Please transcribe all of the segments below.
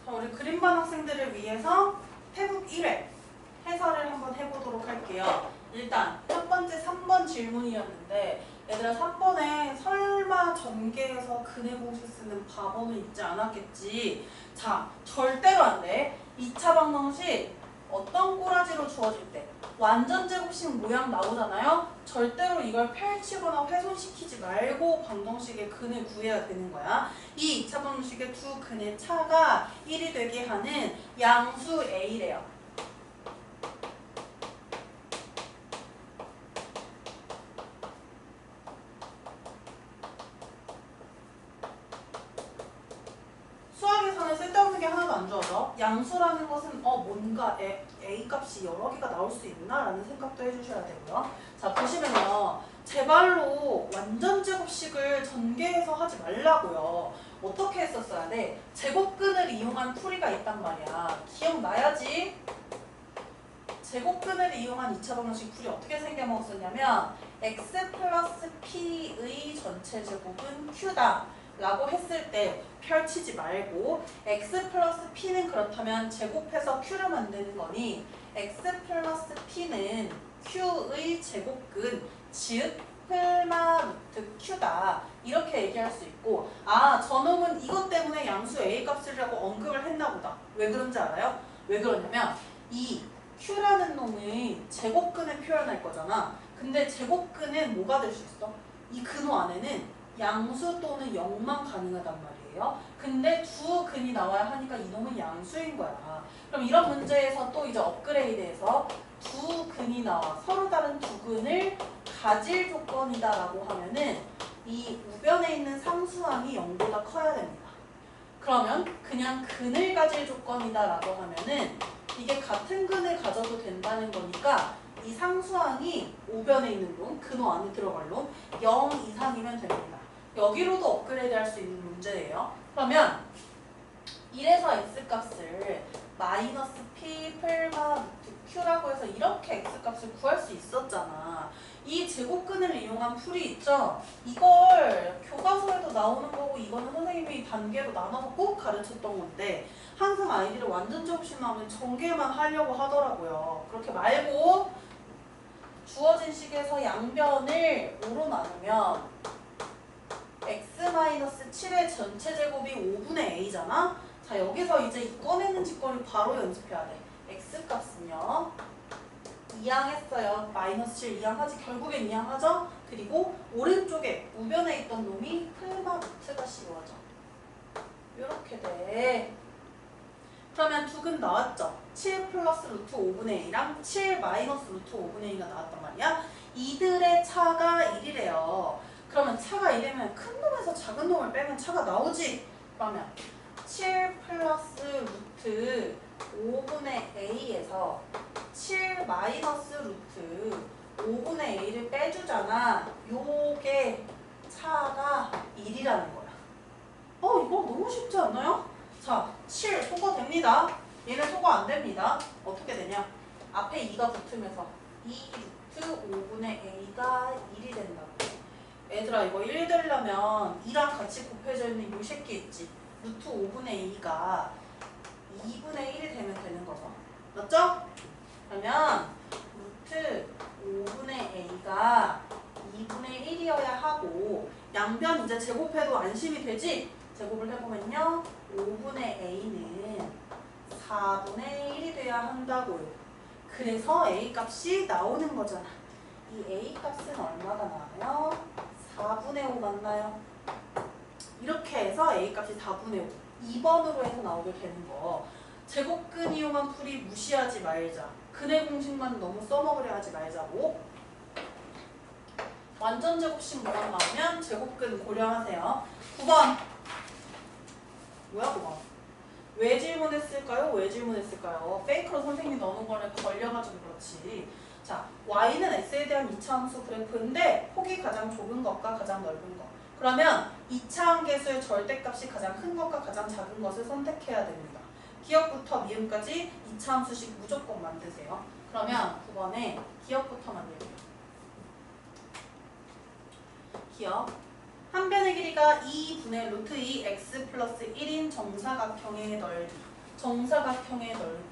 자, 우리 그림반 학생들을 위해서 태국 1회 해설을 한번 해보도록 할게요. 일단 첫 번째 3번 질문이었는데 얘들아 3번에 설마 전개에서 근해 공식 쓰는 바보는 있지 않았겠지. 자, 절대로 안 돼. 2차 방정식 어떤 꼬라지로 주어질 때 완전 제곱식 모양 나오잖아요. 절대로 이걸 펼치거나 훼손시키지 말고 방정식의 근을 구해야 되는 거야. 이 2차 방정식의 두 근의 차가 1이 되게 하는 양수 A래요. 수학에서는 쓸데없는 게 하나도 안 주어져. 양수라는 것은 뭔가 A 값이 여러 개가 나올 수 있나? 라는 생각도 해주셔야 되고요. 자, 보시면요. 제발로 완전 제곱식을 전개해서 하지 말라고요. 어떻게 했었어야 돼? 제곱근을 이용한 풀이가 있단 말이야. 기억나야지? 제곱근을 이용한 2차 방정식 풀이 어떻게 생겨먹었었냐면 x 플러스 p의 전체 제곱은 q다 라고 했을 때 펼치지 말고 x 플러스 p는 그렇다면 제곱해서 q를 만드는 거니 x 플러스 p는 q의 제곱근 즉 플마 루트 q다 이렇게 얘기할 수 있고, 아 저놈은 이것 때문에 양수 a 값이라고 언급을 했나 보다. 왜 그런지 알아요? 왜 그러냐면 이 q라는 놈이 제곱근을 표현할 거잖아. 근데 제곱근은 뭐가 될 수 있어? 이 근호 안에는 양수 또는 0만 가능하단 말이에요. 근데 두 근이 나와야 하니까 이놈은 양수인 거야. 그럼 이런 문제에서 또 이제 업그레이드해서 두 근이 나와 서로 다른 두 근을 가질 조건이다 라고 하면은 이 우변에 있는 상수항이 0보다 커야 됩니다. 그러면 그냥 근을 가질 조건이다 라고 하면은 이게 같은 근을 가져도 된다는 거니까 이 상수항이 우변에 있는 놈, 근호 안에 들어갈 놈 0 이상이면 됩니다. 여기로도 업그레이드 할 수 있는 문제예요. 그러면 1에서 x값을 마이너스 p 플마 루트 q라고 해서 이렇게 x값을 구할 수 있었잖아. 이 제곱근을 이용한 풀이 있죠? 이걸 교과서에도 나오는 거고 이거는 선생님이 단계로 나눠서 꼭 가르쳤던 건데 항상 아이들이 완전 제곱식 나오면 전개만 하려고 하더라고요. 그렇게 말고 주어진 식에서 양변을 5로 나누면 x-7의 전체 제곱이 5분의 a잖아? 자, 여기서 이제 꺼내는 직권을 바로 연습해야 돼. x값은요. 이항했어요. 마이너스 7 이항하지. 결국엔 이항하죠? 그리고 오른쪽에 우변에 있던 놈이 플마 루트가 씌워져. 이렇게 돼. 그러면 두 근 나왔죠? 7 플러스 루트 5분의 a랑 7 마이너스 루트 5분의 a가 나왔단 말이야. 이들의 차가 1이래요. 그러면 차가 1이면 큰 놈에서 작은 놈을 빼면 차가 나오지? 그러면 7 플러스 루트 5분의 a에서 7 마이너스 루트 5분의 a를 빼주잖아. 요게 차가 1이라는 거야. 이거 너무 쉽지 않나요? 자, 7 소거 됩니다. 얘는 소거 안 됩니다. 어떻게 되냐? 앞에 2가 붙으면서 2 루트 5분의 a가 1이 된다고. 얘들아 이거 1 되려면 2랑 같이 곱해져 있는 요 새끼 있지? 루트 5분의 a가 2분의 1이 되면 되는 거죠. 맞죠? 그러면 루트 5분의 a가 2분의 1이어야 하고 양변 이제 제곱해도 안심이 되지? 제곱을 해보면요. 5분의 a는 4분의 1이 돼야 한다고요. 그래서 a 값이 나오는 거잖아. 이 a 값은 얼마가 나와요? 4분의 5 맞나요? 이렇게 해서 a 값이 4분의 5. 2번으로 해서 나오게 되는 거. 제곱근 이용한 풀이 무시하지 말자. 근의 공식만 너무 써먹으려 하지 말자고. 완전 제곱식 모양 나오면 제곱근 고려하세요. 9번. 뭐야 9번? 왜 질문했을까요? 왜 질문했을까요? 페이크로 선생님이 넣는 거를 걸려가지고 그렇지. 자, y는 x에 대한 2차 함수 그래프인데 폭이 가장 좁은 것과 가장 넓은 것. 그러면 2차 함계수의 절대값이 가장 큰 것과 가장 작은 것을 선택해야 됩니다. 기억부터 미음까지 2차 함수식 무조건 만드세요. 그러면 9번에 기억부터 만들게요. 기억. 한 변의 길이가 2분의 루트 2 x 플러스 1인 정사각형의 넓이. 정사각형의 넓이.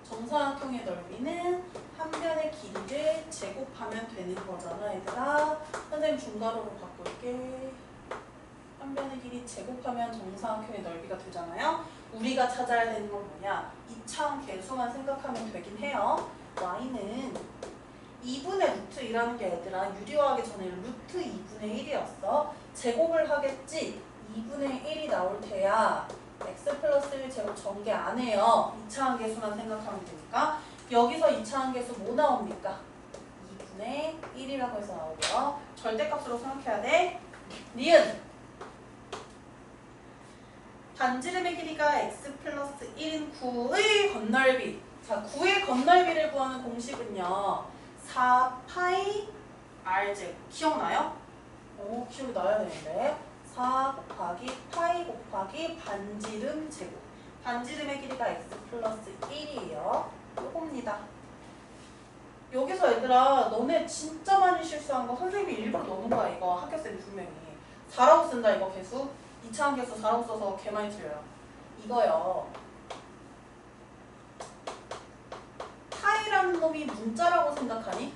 정사각형의 넓이는 한 변의 길이를 제곱하면 되는 거잖아, 얘들아. 선생님 중괄호로 바꿀게. 한 변의 길이 제곱하면 정사각형의 넓이가 되잖아요. 우리가 찾아야 되는 건 뭐냐? 이차원 계수만 생각하면 되긴 해요. y는 2분의 루트 1라는 게 얘들아 유리화하기 전에 루트 2분의 1이었어. 제곱을 하겠지? 2분의 1이 나올 테야 x 플러스 1 제곱 전개 안 해요. 2차원 계수만 생각하면 되니까. 여기서 2차원 계수 뭐 나옵니까? 2분의 1이라고 해서 나오고요. 절대값으로 생각해야 돼. 니은 반지름의 길이가 x 플러스 1인 9의 건널비. 자, 9의 건널비를 구하는 공식은요. 4파이 r제곱. 기억나요? 기억이 나야 되는데. 4 곱하기 파이 곱하기 반지름 제곱. 반지름의 길이가 x 플러스 1이에요. 요겁니다. 여기서 얘들아 너네 진짜 많이 실수한 거 선생님이 일부러 넣는 거야 이거. 학교쌤이 분명히 4라고 쓴다 이거 개수. 2차원 개수 4라고 써서 개 많이 틀려요. 이거요. 파이라는 놈이 문자라고 생각하니?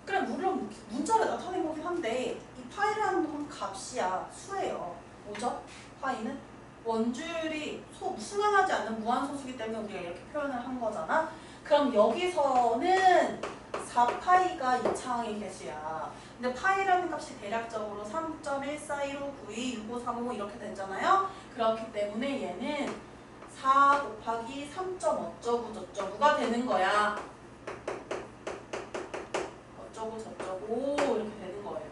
그래 물론 문자를 나타낸 거긴 한데 이 파이라는 놈은 값이야. 수예요. 뭐죠? 파이는 원줄이 순환하지 않는 무한소수기 때문에 우리가 이렇게 표현을 한 거잖아. 그럼 여기서는 4파이가 2차항의 개수야. 근데 파이라는 값이 대략적으로 3.142로 92, 6535 이렇게 되잖아요. 그렇기 때문에 얘는 4 곱하기 3. 어쩌고 저쩌고가 되는 거야. 어쩌고 저쩌고 이렇게 되는 거예요.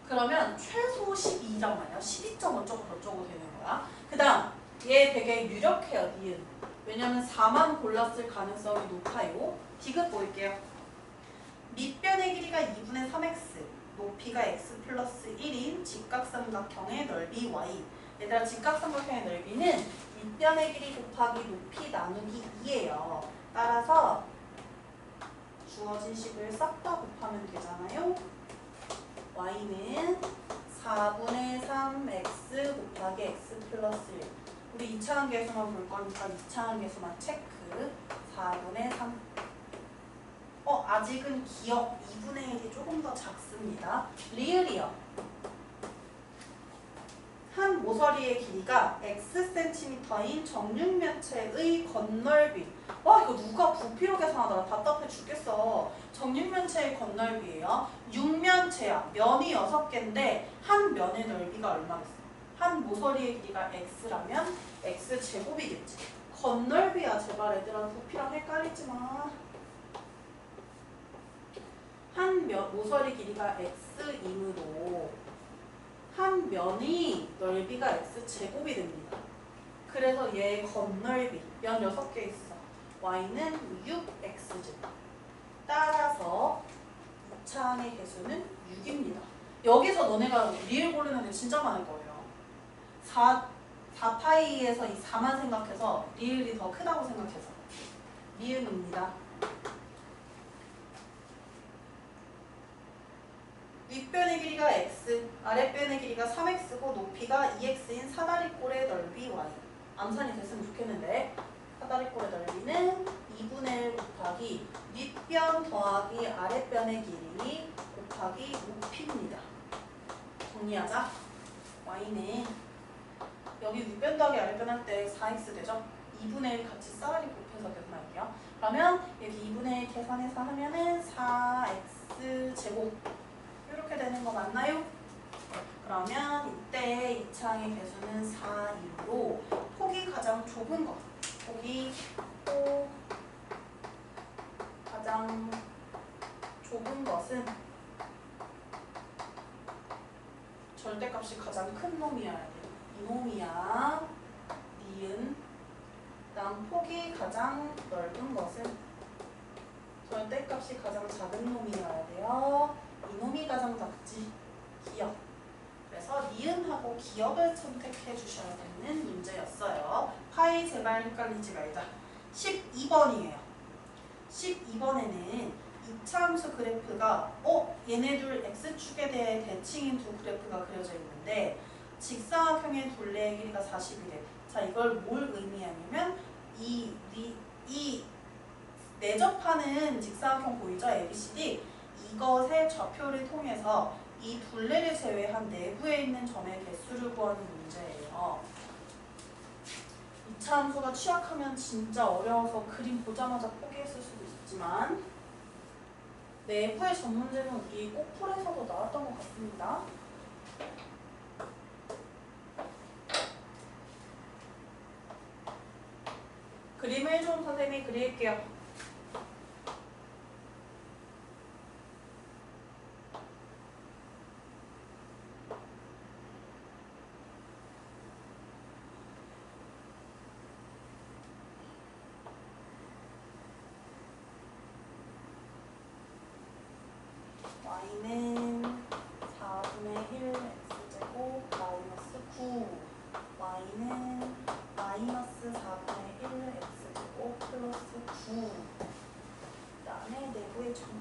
그러면 최소 12란 말이야. 12. 어쩌고 저쩌고 되는 거야. 그 다음 얘 되게 유력해요. 니은. 왜냐면 4만 골랐을 가능성이 높아요. 디귿 볼게요. 밑변의 길이가 2분의 3x, 높이가 x 플러스 1인 직각삼각형의 넓이 y. 얘들아 직각삼각형의 넓이는 밑변의 길이 곱하기 높이 나누기 2예요. 따라서 주어진 식을 싹 다 곱하면 되잖아요. y는 4분의 3x 곱하기 x 플러스 1. 우리 2차원 계수만 볼 거니까 2차원 계수만 체크. 4분의 3. 아직은 기억 2분의 1이 조금 더 작습니다. 리을이요. 한 모서리의 길이가 xcm인 정육면체의 건널비. 와 이거 누가 부피로 계산하더라. 답답해 죽겠어. 정육면체의 건널비예요. 육면체야. 면이 6개인데 한 면의 넓이가 얼마겠어? 한 모서리의 길이가 x라면 x제곱이겠지. 건널비야. 제발 얘들아 부피랑 헷갈리지 마. 한 모서리 길이가 x이므로 한 면이 넓이가 x제곱이 됩니다. 그래서 얘 건널비 면 6개 있어. y는 6x제곱. 따라서 2차항의 개수는 6입니다. 여기서 너네가 리을 고르는 애 진짜 많을 거예요. 4파이에서 이 4만 생각해서 리을이 더 크다고 생각해서 미음입니다. 윗변의 길이가 x, 아랫변의 길이가 3x고 높이가 2x인 사다리꼴의 넓이 y. 암산이 됐으면 좋겠는데 사다리꼴의 넓이는 2분의 1 곱하기 윗변 더하기 아랫변의 길이 곱하기 높이입니다. 정리하자. y는 여기 윗변 더하기 아랫변 할 때 4x 되죠? 2분의 1 같이 사다리 곱해서 계산할게요. 그러면 여기 2분의 1 계산해서 하면은 4x 제곱 이렇게 되는 거 맞나요? 그러면 이때 2차항의 개수는 4이므로 폭이 가장 좁은 것. 폭이 가장 좁은 것은 절대값이 가장 큰 놈이어야 돼요. 이놈이야. 니은. 그다음 폭이 가장 넓은 것은 절대값이 가장 작은 놈이어야 돼요. 이놈이 가장 작지. 기억. 그래서 니은하고 기억을 선택해 주셔야 되는 문제였어요. 파이 제발 헷갈리지 말자. 12번이에요. 12번에는 이차함수 그래프가 얘네들 x축에 대해 대칭인 두 그래프가 그려져 있는데 직사각형의 둘레의 길이가 40이래. 자, 이걸 뭘 의미하냐면 이 내접하는 직사각형 보이죠? ABCD. 이것의 좌표를 통해서 이 둘레를 제외한 내부에 있는 점의 개수를 구하는 문제예요. 이차 함수가 취약하면 진짜 어려워서 그림 보자마자 포기했을 수도 있지만 내부의 점 문제는 우리 꼬풀에서도 나왔던 것 같습니다. 그림을 좀 선생님이 그릴게요. y는 4분의 1 x제곱 마이너스 9 y는 마이너스 4분의 1 x제곱 플러스 9 그 다음에 내부의 점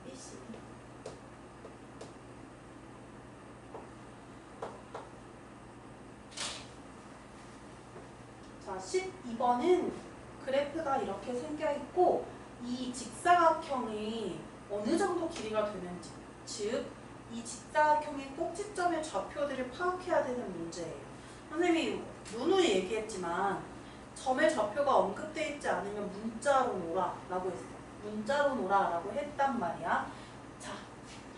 BC 자, 12번은 그래프가 이렇게 생겨있고 이 직사각형이 어느 정도 길이가 되는지 즉, 이 직사각형의 꼭지점의 좌표들을 파악해야 되는 문제예요. 선생님이 누누이 얘기했지만 점의 좌표가 언급되어 있지 않으면 문자로 놓으라 라고 했어요. 문자로 놓으라 라고 했단 말이야. 자,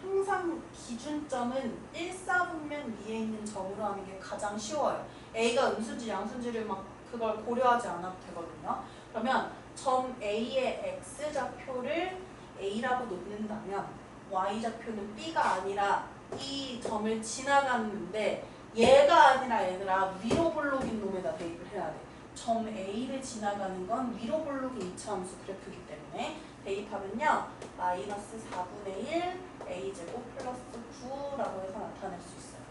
항상 기준점은 1사분면 위에 있는 점으로 하는 게 가장 쉬워요. A가 음수인지 양수인지를 막 그걸 고려하지 않아도 되거든요. 그러면 점 A의 X좌표를 A라고 놓는다면 Y좌표는 B가 아니라 이 점을 지나갔는데 얘가 아니라 얘들아 위로 볼록인 놈에다 대입을 해야 돼. 점 A를 지나가는 건 위로 볼록인 이차함수 그래프이기 때문에 대입하면요. 마이너스 4분의 1 A제곱 플러스 9라고 해서 나타낼 수 있어요.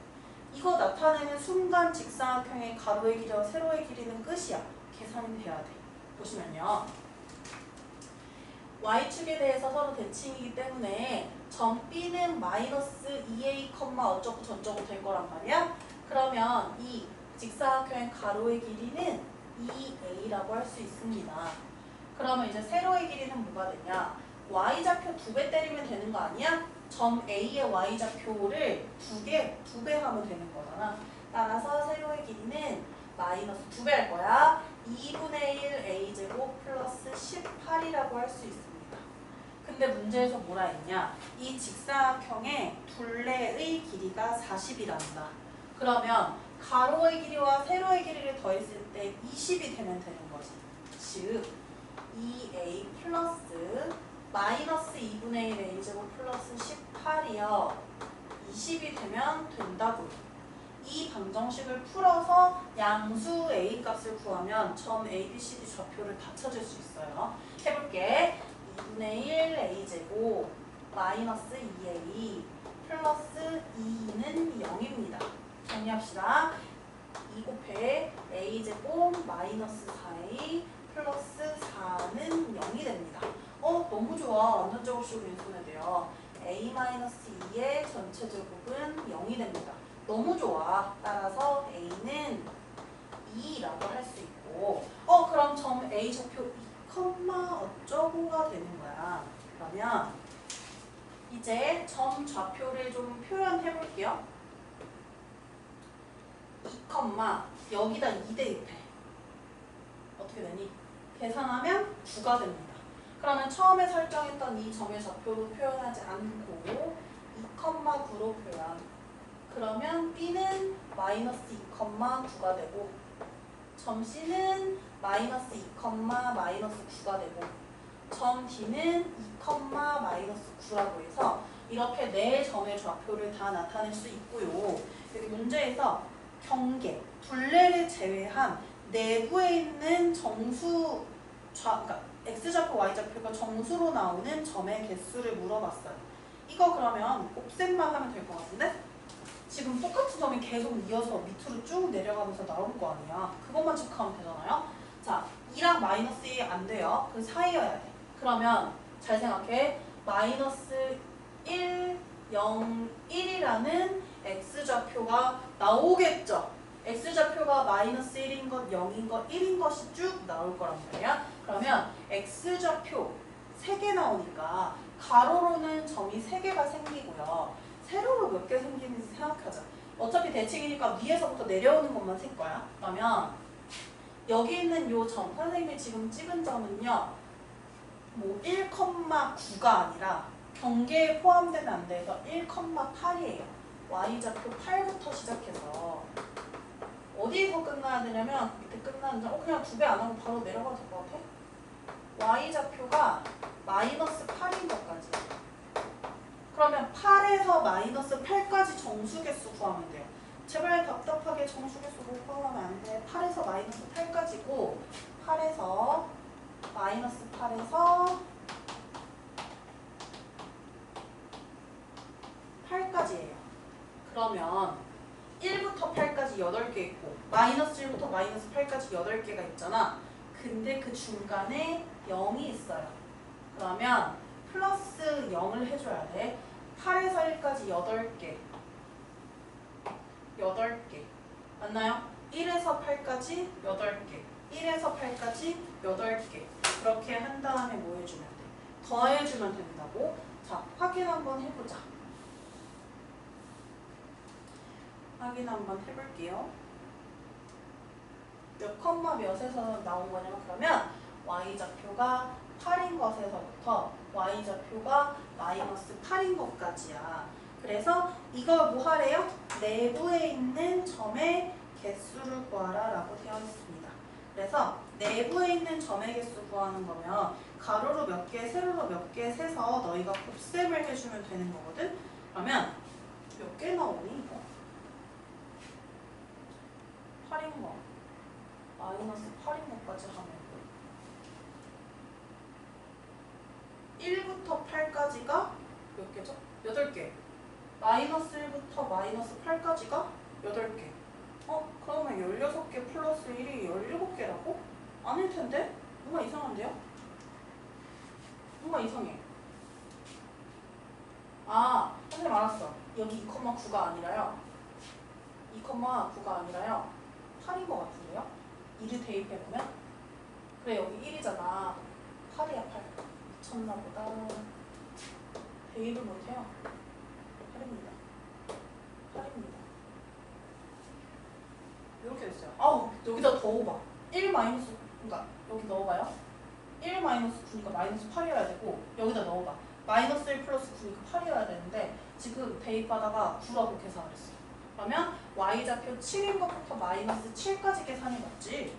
이거 나타내는 순간 직사각형의 가로의 길이와 세로의 길이는 끝이야. 계산이 돼야 돼. 보시면요. Y축에 대해서 서로 대칭이기 때문에 점 B는 마이너스 2A, 어쩌고 저쩌고 될 거란 말이야. 그러면 이 직사각형의 가로의 길이는 2A라고 할 수 있습니다. 그러면 이제 세로의 길이는 뭐가 되냐? Y좌표 2배 때리면 되는 거 아니야? 점 A의 Y좌표를 2배 하면 되는 거잖아. 따라서 세로의 길이는 마이너스 2배 할 거야. 2분의 1 A제곱 플러스 18이라고 할 수 있습니다. 근데 문제에서 뭐라 했냐? 이 직사각형의 둘레의 길이가 40이란다. 그러면 가로의 길이와 세로의 길이를 더했을 때 20이 되면 되는 거지. 즉 2A 플러스 마이너스 2분의 1 A제곱 플러스 18이요. 20이 되면 된다고요. 이 방정식을 풀어서 양수 A 값을 구하면 점 ABCD 좌표를 다 찾을 수 있어요. 해볼게. 2분의 1 A제곱 마이너스 2A 플러스 2는 0입니다. 정리합시다. 2 곱해 A제곱 마이너스 4A 플러스 4는 0이 됩니다. 너무 좋아. 완전제곱식으로 인수분해돼요. A-2의 전체 제곱은 0이 됩니다. 너무 좋아. 따라서 A는 2라고 할 수 있고 그럼 점 A 좌표 2, 어쩌고가 되는 거야. 그러면 이제 점 좌표를 좀 표현해 볼게요. 2, 여기다 2 대입해. 어떻게 되니? 계산하면 9가 됩니다. 그러면 처음에 설정했던 이 점의 좌표로 표현하지 않고 2,9로 표현. 그러면 B는 마이너스 2,9가 되고 점 C는 마이너스 2, 마이너스 9가 되고 점 D는 2, 마이너스 9라고 해서 이렇게 네 점의 좌표를 다 나타낼 수 있고요. 여기 문제에서 경계, 둘레를 제외한 내부에 있는 정수 그러니까 X좌표, Y좌표가 정수로 나오는 점의 개수를 물어봤어요. 이거 그러면 곱셈만 하면 될 것 같은데? 지금 똑같은 점이 계속 이어서 밑으로 쭉 내려가면서 나올 거 아니야. 그것만 체크하면 되잖아요. 자, 2랑 마이너스 1 안 돼요. 그 사이여야 돼. 그러면 잘 생각해. 마이너스 1, 0, 1이라는 x좌표가 나오겠죠. x좌표가 마이너스 1인 것, 0인 것, 1인 것이 쭉 나올 거란 말이야. 그러면 x좌표 3개 나오니까 가로로는 점이 3개가 생기고요. 세로로 몇 개 생기는지 생각하자. 어차피 대칭이니까 위에서부터 내려오는 것만 셀 거야. 그러면 여기 있는 요 점, 선생님이 지금 찍은 점은요. 뭐 1,9가 아니라 경계에 포함되면 안 돼서 1,8이에요. y좌표 8부터 시작해서 어디에서 끝나야 되냐면 밑에 끝나는데 그냥 2배 안 하고 바로 내려가도 될 것 같아? y좌표가 마이너스 8인 것까지. 그러면 8에서 마이너스 8까지 정수개수 구하면 돼요. 제발 답답하게 정수개수 못 구하면 안 돼. 8에서 마이너스 8까지고 8에서 마이너스 8에서 8까지예요. 그러면 1부터 8까지 8개 있고 마이너스 1부터 마이너스 8까지 8개가 있잖아. 근데 그 중간에 0이 있어요. 그러면 플러스 0을 해줘야 돼. 8에서 1까지 8개 8개 맞나요? 1에서 8까지 8개 1에서 8까지 8개 그렇게 한 다음에 뭐 해주면 돼? 더해주면 된다고? 자, 확인 한번 해보자. 확인 한번 해볼게요. 몇 컴마 몇에서 나온 거냐면 그러면 y좌표가 8인 것에서부터 y좌표가 마이너스 8인 것까지야. 그래서 이거 뭐 하래요? 내부에 있는 점의 개수를 구하라 라고 되어 있습니다. 그래서 내부에 있는 점의 개수 구하는 거면 가로로 몇 개, 세로로 몇 개 세서 너희가 곱셈을 해주면 되는 거거든? 그러면 몇 개 나오니 이거? 8인 거 마이너스 8인 것까지 하면 1부터 8까지가 몇 개죠? 8개. 마이너스 1부터 마이너스 8까지가 8개. 그러면 16개 플러스 1이 17개라고? 아닐 텐데? 뭔가 이상한데요? 뭔가 이상해. 아, 선생님 알았어. 여기 2,9가 아니라요. 2,9가 아니라요. 8인 것 같은데요? 1을 대입해보면? 그래, 여기 1이잖아. 8이야, 8. 미쳤나 보다. 대입을 못해요. 8입니다. 8입니다. 이렇게 됐어요. 아우, 여기다 넣어봐. 1 마이너스, 그러니까 여기 넣어봐요. 1 마이너스 9니까 마이너스 8이어야 되고 여기다 넣어봐. 마이너스 1 플러스 9니까 8이어야 되는데 지금 대입하다가 9라고 계산을 했어요. 그러면 y좌표 7인 것부터 마이너스 7까지 계산이 맞지?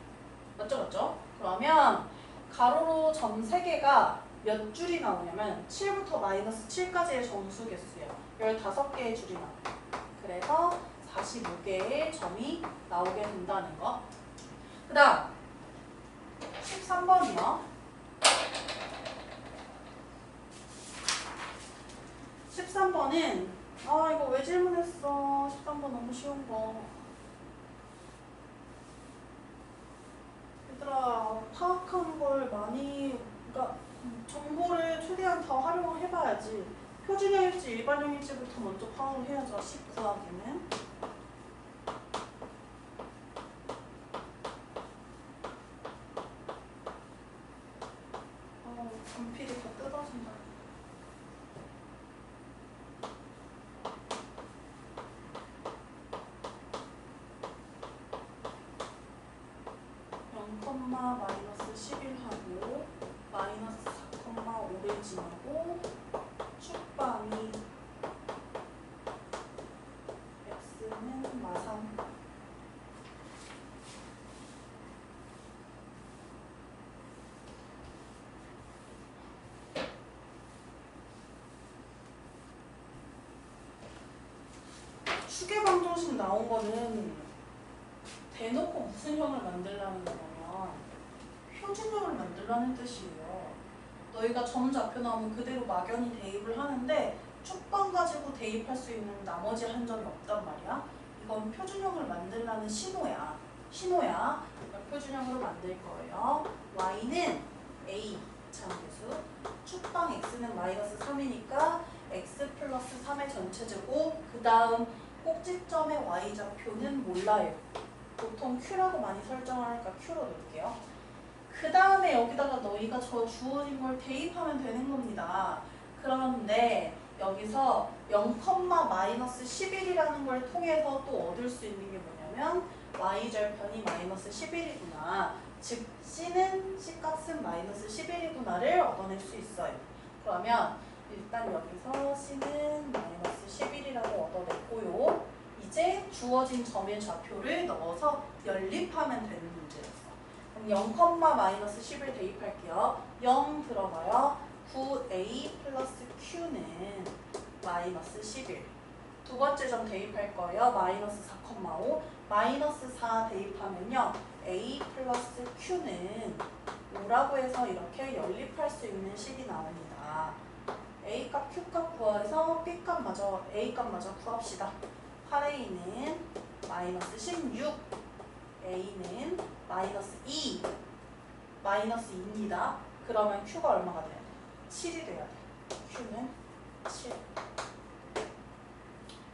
맞죠? 맞죠? 그러면 가로로 점 3개가 몇 줄이 나오냐면 7부터 마이너스 7까지의 정수 개수예요. 15개의 줄이 나와요. 그래서 45개의 점이 나오게 된다는 거. 그 다음 13번이요. 13번은 이거 왜 질문했어. 13번 너무 쉬운 거. 얘들아 파악한 걸 많이 그러니까 정보를 최대한 더 활용해봐야지. 표준형일지 일반형일지부터 먼저 파악을 해야죠. 19하기는. 분필이 다 뜯어진다. 마이너스 11하고 마이너스 4,5를 지나고 축방이 x는 마삼. 추계방정식 나온 거는 대놓고 무슨 형을 만들라는 거냐면 표준형을 만들라는 뜻이에요. 너희가 점 좌표 나오면 그대로 막연히 대입을 하는데 축방 가지고 대입할 수 있는 나머지 한 점이 없단 말이야. 이건 표준형을 만들라는 신호야. 표준형으로 만들 거예요. y는 a 참계수, 축방 x는 마이너스 3이니까 x 플러스 3의 전체 제곱, 그 다음 꼭지점의 y좌표는 몰라요. 보통 q라고 많이 설정하니까 q로 넣을게요. 그 다음에 여기다가 너희가 저 주어진 걸 대입하면 되는 겁니다. 그런데 여기서 0,-11이라는 걸 통해서 또 얻을 수 있는 게 뭐냐면 y절편이 마이너스 11이구나. 즉 c는 c값은 마이너스 11이구나를 얻어낼 수 있어요. 그러면 일단 여기서 c는 마이너스 11이라고 얻어냈고요. 이제 주어진 점의 좌표를 넣어서 연립하면 되는 문제였어. 그럼 0,-11 대입할게요. 0 들어가요. 9a 플러스 q는 마이너스 11. 두 번째 점 대입할 거예요. 마이너스 4,5. 마이너스 4 대입하면요. a 플러스 q는 5라고 해서 이렇게 연립할 수 있는 식이 나옵니다. a값, q값 구해서 b값마저, a값마저 구합시다. 8a는 마이너스 16, a는 마이너스 2, 마이너스 2입니다. 그러면 q가 얼마가 돼야 돼? 7이 돼야 돼. q는 7.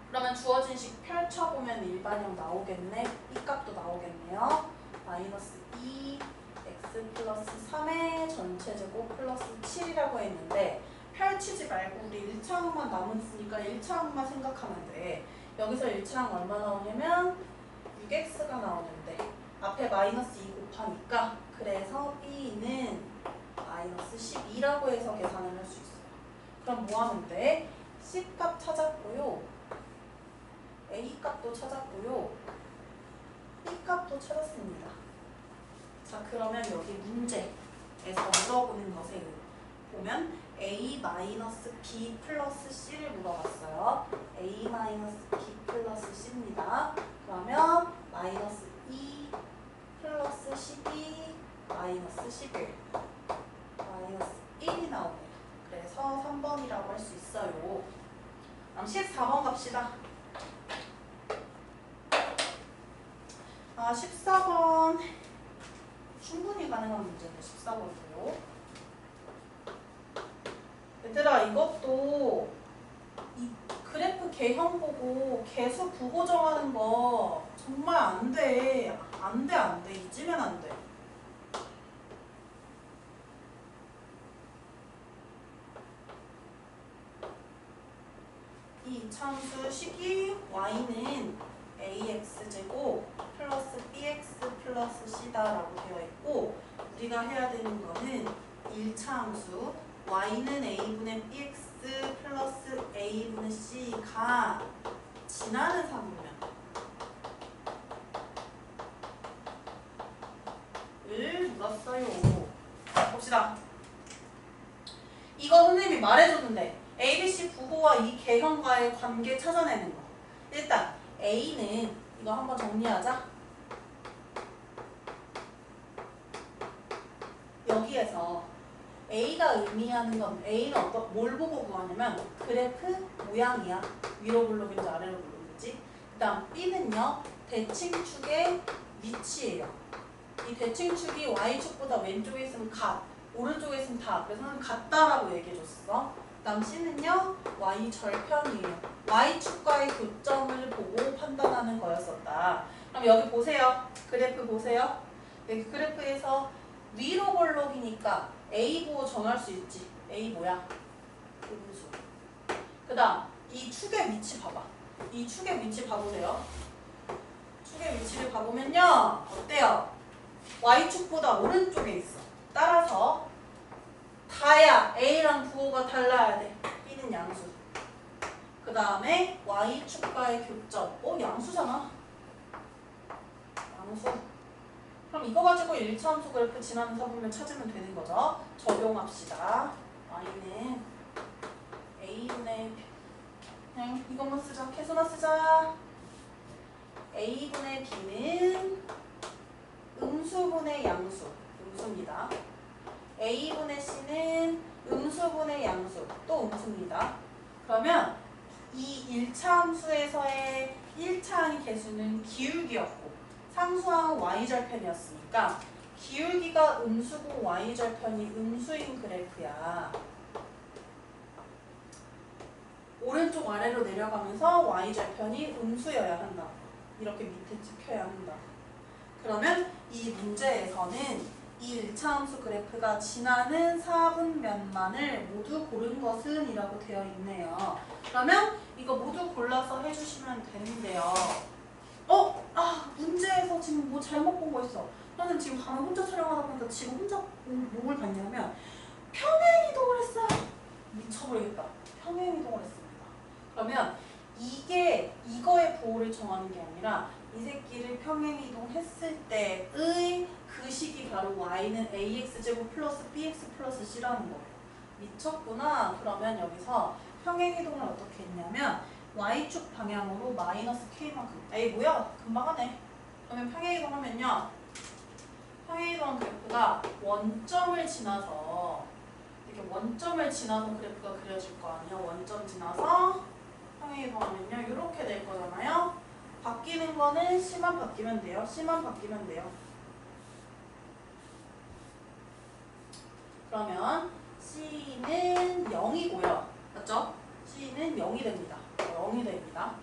그러면 주어진 식 펼쳐보면 일반형 나오겠네. 이 값도 나오겠네요. 마이너스 2 x 플러스 3의 전체 제곱 플러스 7이라고 했는데 펼치지 말고 우리 1차항만 남았으니까 1차항만 생각하면 돼. 여기서 1차항 얼마 나오냐면 6x가 나오는데 앞에 마이너스 2 곱하니까 그래서 b는 마이너스 12라고 해서 계산을 할 수 있어요. 그럼 뭐 하면 돼? c값 찾았고요. a값도 찾았고요. b값도 찾았습니다. 자, 그러면 여기 문제에서 물어보는 것에 보면 a-b 플러스 c를 물어봤어요. a-b 플러스 c입니다. 그러면 마이너스 2 플러스 12 마이너스 11 마이너스 1이 나오네요. 그래서 3번이라고 할 수 있어요. 그럼 14번 갑시다. 14번 충분히 가능한 문제인데 14번도요. 얘들아, 이것도 이 그래프 개형 보고 계수 부호 정하는 거 정말 안 돼. 안 돼. 잊으면 안 돼. 이 이차함수 식이 y는 ax제곱 플러스 bx 플러스 c다라고 되어 있고 우리가 해야 되는 거는 1차 함수 y는 a분의 bx 플러스 a분의 c가 지나는 삼분면을 물었어요. 봅시다. 이거 선생님이 말해줬는데 ABC 부호와 이 개형과의 관계 찾아내는 거. 일단 A는 이거 한번 정리하자. 여기에서 A가 의미하는 건 A는 뭘 보고 구하냐면 그래프 모양이야. 위로 블록인지 아래로 블록인지. 그 다음 B는요. 대칭축의 위치예요. 이 대칭축이 Y축보다 왼쪽에 있으면 갓, 오른쪽에 있으면 다. 그래서 같다라고 얘기해줬어. 그 다음 C는요. Y절편이에요. Y축과의 교점을 보고 판단하는 거였었다. 그럼 여기 보세요. 그래프 보세요. 여기 그래프에서 위로 볼록이니까 A 보호 정할 수 있지. A 뭐야? 음수. 그 다음 이 축의 위치 봐봐. 이 축의 위치 봐보세요. 축의 위치를 봐보면요. 어때요? Y축보다 오른쪽에 있어. 따라서 다야 A랑 부호가 달라야 돼. B는 양수. 그 다음에 Y축과의 교점. 양수잖아. 양수. 그럼 이거 가지고 1차 함수 그래프 지나는 사분면 찾으면 되는 거죠. 적용합시다. Y는 A분의 그냥 이것만 쓰자. 계수나 쓰자. A분의 B는 음수분의 양수. 음수입니다. A분의 C는 음수분의 양수. 또 음수입니다. 그러면 이 1차 함수에서의 1차 개수는 기울기였고 상수항 y절편이었으니까 기울기가 음수고 y절편이 음수인 그래프야. 오른쪽 아래로 내려가면서 y절편이 음수여야 한다. 이렇게 밑에 찍혀야 한다. 그러면 이 문제에서는 이 1차 함수 그래프가 지나는 사분면만을 모두 고른 것은 이라고 되어 있네요. 그러면 이거 모두 골라서 해주시면 되는데요. 문제에서 지금 뭐 잘못 본 거 있어. 나는 지금 방금 혼자 촬영하다 보니까 지금 혼자 뭐를 봤냐면 평행이동을 했어요. 미쳐버리겠다. 평행이동을 했습니다. 그러면 이거의 보호를 정하는 게 아니라 이 새끼를 평행이동했을 때의 그 식이 바로 y는 ax제곱 플러스 bx 플러스 c라는 거예요. 미쳤구나. 그러면 여기서 평행이동을 어떻게 했냐면 y축 방향으로 마이너스 k만큼. 에이 뭐야? 금방 하네. 그러면 평행이동하면요. 평행이동 그래프가 원점을 지나서 이렇게 원점을 지나서 그래프가 그려질 거 아니야. 원점 지나서 평행이동하면요. 이렇게 될 거잖아요. 바뀌는 거는 C만 바뀌면 돼요. C만 바뀌면 돼요. 그러면 C는 0이고요. 맞죠? C는 0이 됩니다. 0이 됩니다.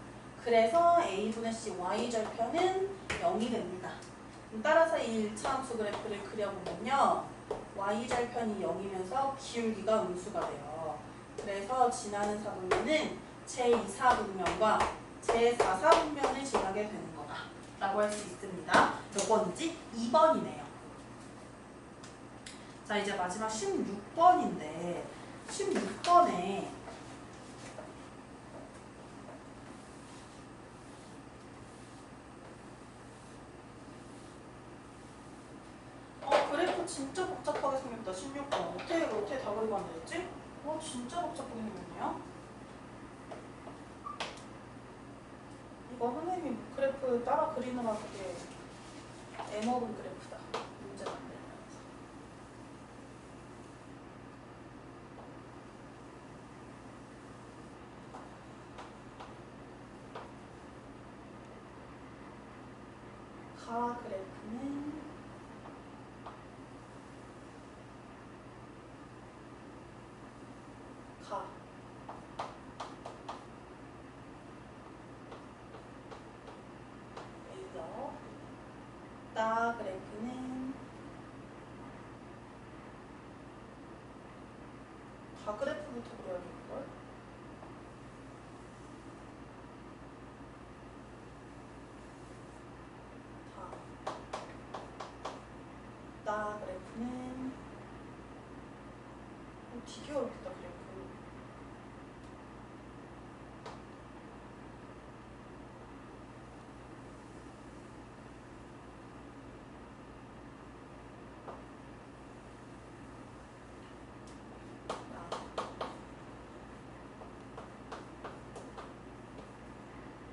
그래서 A분의 C Y절편은 0이 됩니다. 따라서 이 1차 함수 그래프를 그려보면요. Y절편이 0이면서 기울기가 음수가 돼요. 그래서 지나는 사분면은 제2사분면과 제4사분면을 지나게 되는 거다 라고 할 수 있습니다. 몇 번이지? 2번이네요. 자, 이제 마지막 16번인데 16번에 그래프 진짜 복잡하게 생겼다. 16번 어떻게 다 그리고 앉아있지? 진짜 복잡하게 생겼네요. 이거 선생님이 그래프 따라 그리느라 그게 애먹은 그래프다. 문제 만들면서. 가 그래프는 가 A요. 따 그래프는 가 그래프부터 그려야겠걸? 따 그래프는 되게 어렵겠다 그래프.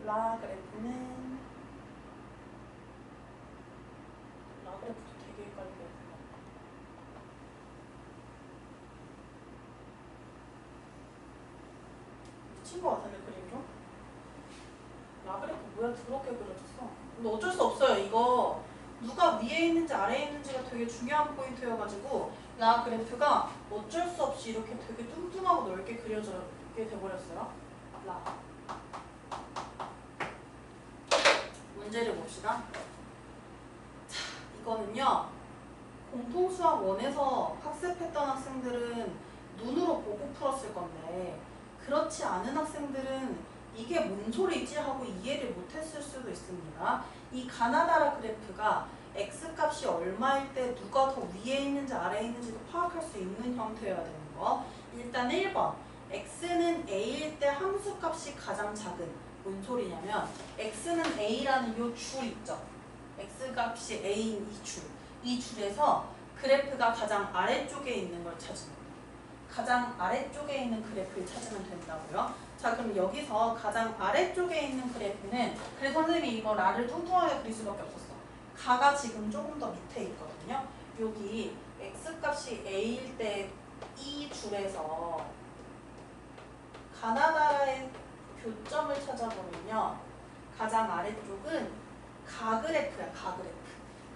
라 그래프는 라 그래프도 되게 헷갈리게 미친 거 같은데 그림 좀? 라 그래프 뭐야 더럽게 그려졌어. 근데 어쩔 수 없어요. 이거 누가 위에 있는지 아래에 있는지가 되게 중요한 포인트여가지고 라 그래프가 어쩔 수 없이 이렇게 되게 뚱뚱하고 넓게 그려지게 돼버렸어요. 라 문제를 봅시다. 자, 이거는요. 공통수학 1에서 학습했던 학생들은 눈으로 보고 풀었을 건데 그렇지 않은 학생들은 이게 뭔 소리지 하고 이해를 못했을 수도 있습니다. 이 가나다라 그래프가 x값이 얼마일 때 누가 더 위에 있는지 아래에 있는지도 파악할 수 있는 형태여야 되는 거. 일단 1번 x는 a일 때 함수값이 가장 작은. 뭔 소리냐면 x는 a라는 요 줄 있죠. x값이 a인 이 줄. 이 줄에서 그래프가 가장 아래쪽에 있는 걸 찾으면 가장 아래쪽에 있는 그래프를 찾으면 된다고요. 자, 그럼 여기서 가장 아래쪽에 있는 그래프는 그래서 선생님이 이거 라를 뚱뚱하게 그릴 수밖에 없었어. 가가 지금 조금 더 밑에 있거든요. 여기 x값이 a일 때 이 줄에서 가나다라의 교점을 찾아보면요. 가장 아래쪽은 가그래프야, 가그래프.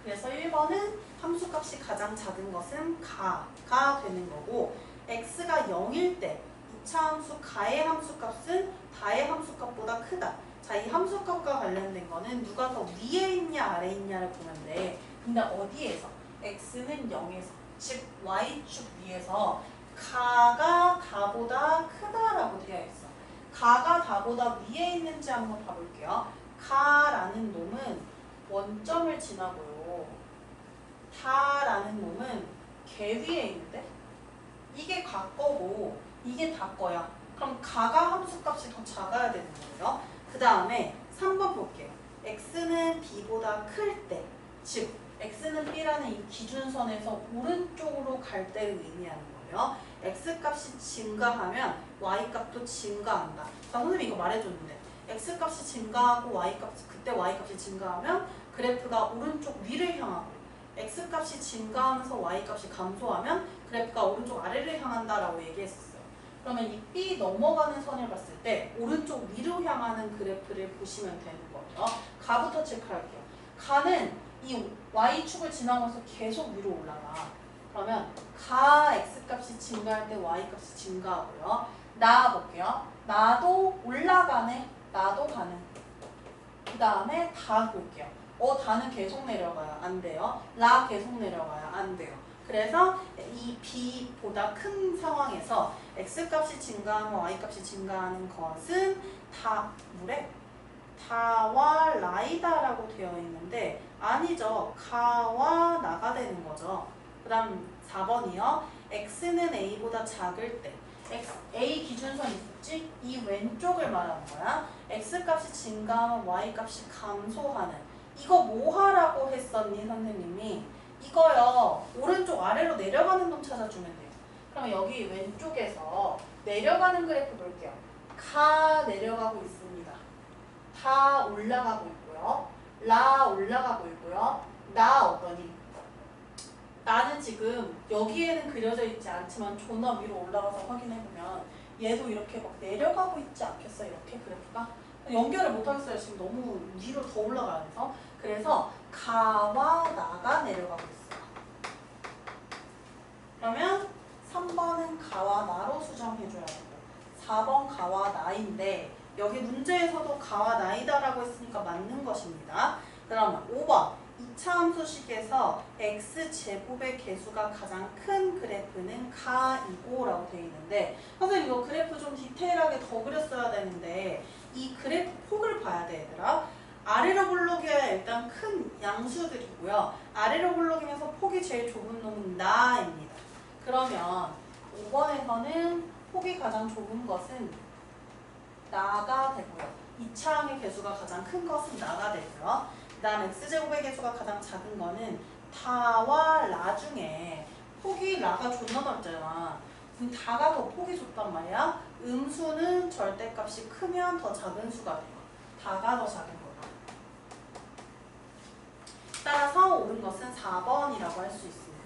그래서 1번은 함수값이 가장 작은 것은 가가 되는 거고 x가 0일 때 2차 함수 가의 함수값은 다의 함수값보다 크다. 자, 이 함수값과 관련된 거는 누가 더 위에 있냐 아래에 있냐를 보면 돼. 근데 어디에서? x는 0에서, 즉 y축 위에서 가가 다보다 크다라고 되어 있어. 가가 다보다 위에 있는지 한번 봐볼게요. 가라는 놈은 원점을 지나고요. 다라는 놈은 개 위에 있는데? 이게 가 거고 이게 다 거야. 그럼 가가 함수값이 더 작아야 되는 거예요. 그 다음에 3번 볼게요. x는 b보다 클 때, 즉 x는 b라는 이 기준선에서 오른쪽으로 갈 때를 의미하는 거예요. x값이 증가하면 y값도 증가한다. 자, 선생님이 이거 말해줬는데 x값이 증가하고 그때 y값이 증가하면 그래프가 오른쪽 위를 향하고 x값이 증가하면서 y값이 감소하면 그래프가 오른쪽 아래를 향한다라고 얘기했었어요. 그러면 이 B 넘어가는 선을 봤을 때 오른쪽 위로 향하는 그래프를 보시면 되는 거예요. 가부터 체크할게요. 가는 이 y축을 지나면서 계속 위로 올라가. 그러면 가 x값이 증가할 때 y값이 증가하고요. 나 볼게요. 나도 올라가네. 나도 가는. 그 다음에 다 볼게요. 다는 계속 내려가요. 안 돼요. 라 계속 내려가요. 안 돼요. 그래서 이 b보다 큰 상황에서 x값이 증가하면 y값이 증가하는 것은 다 뭐래? 다와 라이다라고 되어 있는데 아니죠. 가와 나가 되는 거죠. 그 다음 4번이요. x는 a보다 작을 때 a 기준선 있었지? 이 왼쪽을 말하는 거야. x값이 증가하면 y값이 감소하는. 이거 뭐 하라고 했었니 선생님이? 이거요. 오른쪽 아래로 내려가는 놈 찾아주면 돼요. 그럼 여기 왼쪽에서 내려가는 그래프 볼게요. 가 내려가고 있습니다. 다 올라가고 있고요. 라 올라가고 있고요. 나 어떠니? 나는 지금 여기에는 그려져 있지 않지만 존나 위로 올라가서 확인해보면 얘도 이렇게 막 내려가고 있지 않겠어? 이렇게 그래프가? 연결을 못하겠어요. 지금 너무 위로 더 올라가야 돼서. 그래서 가와 나가 내려가고 있어요. 그러면 3번은 가와 나로 수정해줘야 되고 4번 가와 나인데 여기 문제에서도 가와 나이다라고 했으니까 맞는 것입니다. 그러면 5번 2차 함수식에서 x제곱의 개수가 가장 큰 그래프는 가이고 라고 되어 있는데 선생님 이거 그래프 좀 디테일하게 더 그렸어야 되는데 이 그래프 폭을 봐야 돼 얘들아. 아래로 블록이어야 일단 큰 양수들이고요. 아래로 블록이면서 폭이 제일 좁은 놈은 나입니다. 그러면 5번에서는 폭이 가장 좁은 것은 나가 되고요. 2차항의 개수가 가장 큰 것은 나가 되고요. 그 다음 x제곱의 개수가 가장 작은 거는 다와 라 중에 폭이 라가 존나 넓잖아. 그럼 다가 더 폭이 좁단 말이야. 음수는 절대값이 크면 더 작은 수가 돼요. 다가 더 작은 거다. 따라서 옳은 것은 4번이라고 할 수 있습니다.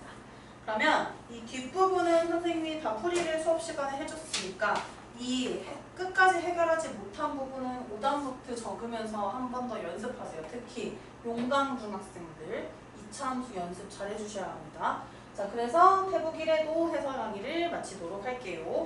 그러면 이 뒷부분은 선생님이 다 풀이를 수업 시간에 해줬으니까 이 끝까지 해결하지 못한 부분은 오답노트 적으면서 한 번 더 연습하세요. 특히 용강 중학생들 2차 함수 연습 잘 해주셔야 합니다. 자, 그래서 태북 1회도 해설 강의를 마치도록 할게요.